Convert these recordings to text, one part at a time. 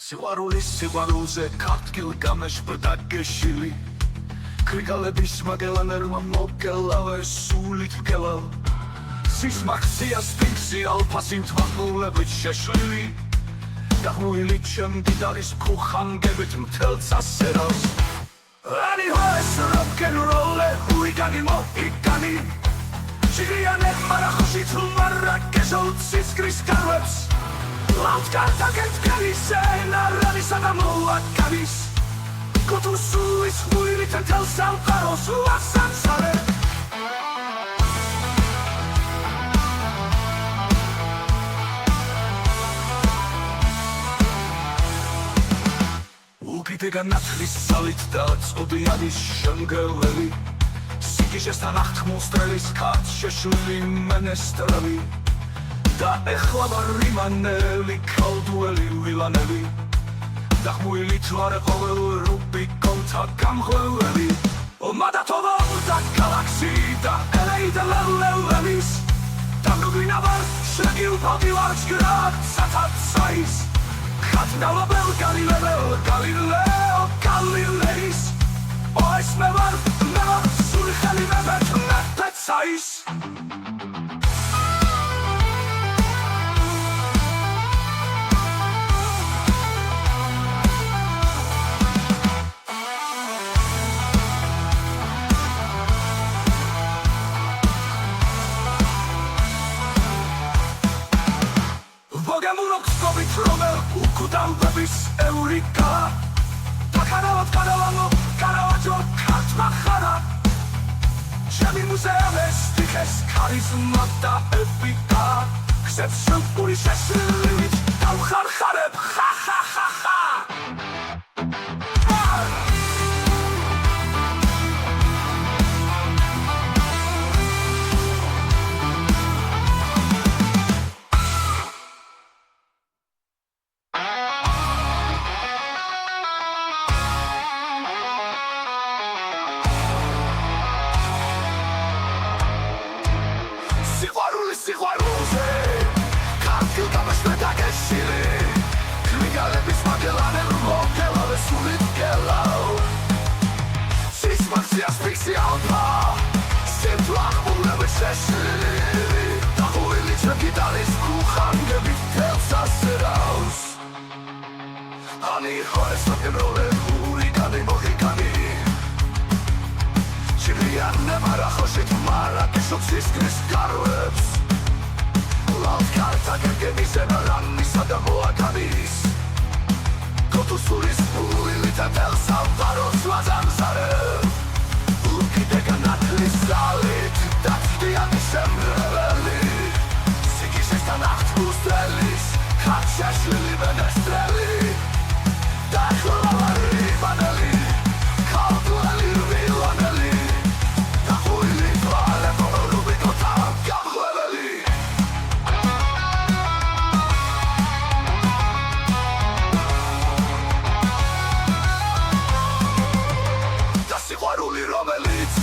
სიყვარულზე ქართკილ გამეშბრდა გეშილი ქრიკალების მაგელანერმა მოგელავე სულით მგელავ სისმახსია სფინქსი ალფასით ვახულებით შეშლილი დახმუილი ჩემ დიდარის ქუხანგებით მთელ წასერავს Anyways, rock and roll, hurricane mohikani Chirianet marachoshit Marrakeshotsis kriskarwebs Lautkarta kentkelis Naranis adamuakavis Kotusuis huilit entel salparos Lasansare Ugiteganatlis salit da წოდიანის შემგელელი სიგიჟესთან ახთმულსტრელის ქართ შეშლილი მენესტრელი და ეხლა ვარ რიმანელი ქალდუელი ვილანელი დახმუილი თვარე ყოველ რუბიკონთა გამღვეველი ომადათოვა და გალაქსი და ელეიდა ლელეველის დამრუგლინა ვარ შეგილ პავდილარჩ გრად სათაცაის Katnalabel Galileo Galileis Oes mevar surcheli mebet nepetsais Bogemurokskovit Romel Ukudambebis Eureka Takarawat Karawano Karawajo Katmachara Shemi muzeames Tikes Karizma da epika Kseb Shukuri Sheshilivit Tamcharchareb Ha ha ha ha Სიყვარულზე ქართკილ გამეშბრდა გეშილი ქრიკალების მაგელანერ მოგელავე სულით მგელავ სისმახსია სფინქსი ალფა სიმთვახმულებით შეშლილი დახუილი ჩემ გიტარის ქუხანგებით მთელ წასერავს Ani ხარეს როკ-ენ-როლე ჰურიკანი მოჰიკანი ჩირიანე მარახოშით მარაკეშოცის კრისკარვებს Lautkarta kentkelis Naranis adamuakavis Kotusulis huilit entel salparos Lasansare Ugiteganatlis salit Datdianis emreveli Sigižestan achtmulstrelis Kart šešlili menestreli Dahlavavari vaneli Kaldueli vilaneli Dahuili tvale Rubikota gamhleveli სიყვარული რომელიც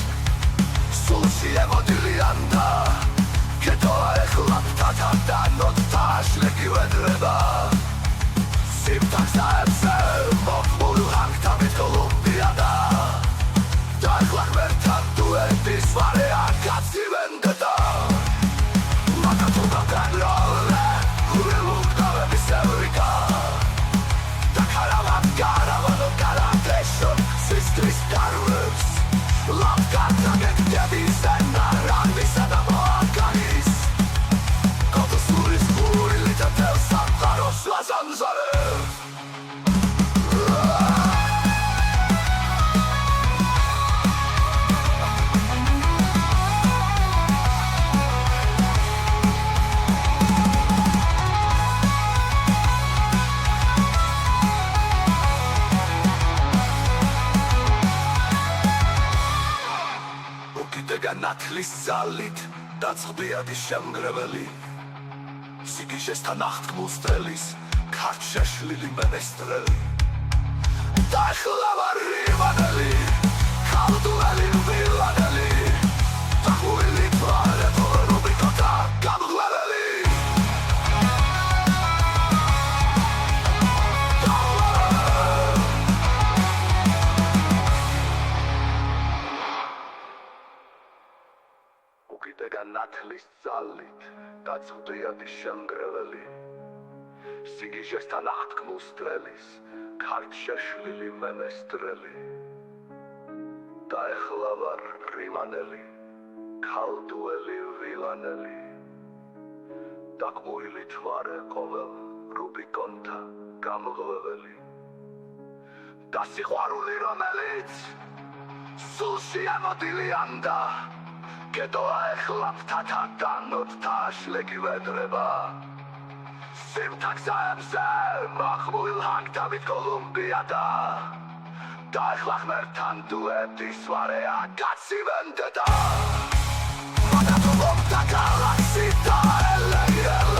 სულში ემოდილიანდა კეთოა ეხლა თათა ნოტა შლეგი ვედრება სიმტაქსაებზე მოხმულ ჰანგთამით კოლუმბიადა და ეხლა ღმერთთან დუეტის ვარე აკაცი ვენდეტა მაგათობა განროლე გურელუკდავების ევრიკა და კარავანო კარატეშონ სისტრის კარვებს Lautkarta kentkelis Naranis adamuakavis Kotusulis huilit entel salparos Lasansare Ugiteganatlis salit Datdianis შემგრეველი სიგიჟესთან ახთმულსტრელის ქართ შეშლილი მენესტრელი დაახლავარი რიმანელი ქალდუელი ვილანელი დახუილი თვარე რუბიკოტა გამღვეველი ძალით დაწვდიადი შემგრეველი სიგიჟესთან აღთქმულ სტრელის ქართ შეშლილი მემესტრელი და ეხლა ვარ რიმანელი ქალდუელი ვილანელი დაკმუილი თვარე ყოველ რუბიკონთა გამღვეველი და სიყვარული რომელიც სულში ამოდილიანდა გედოა ეხლა ფთათა განოთთა შლეგი ვედრება სიმთაქსაებზე მახმუილ ჰანგდავით კოლუმბიადა და ეხლა ხმერთან დუეტის ვარეა კაცი ვენდეტა მანათულობდა გალაქსი და ელეგელი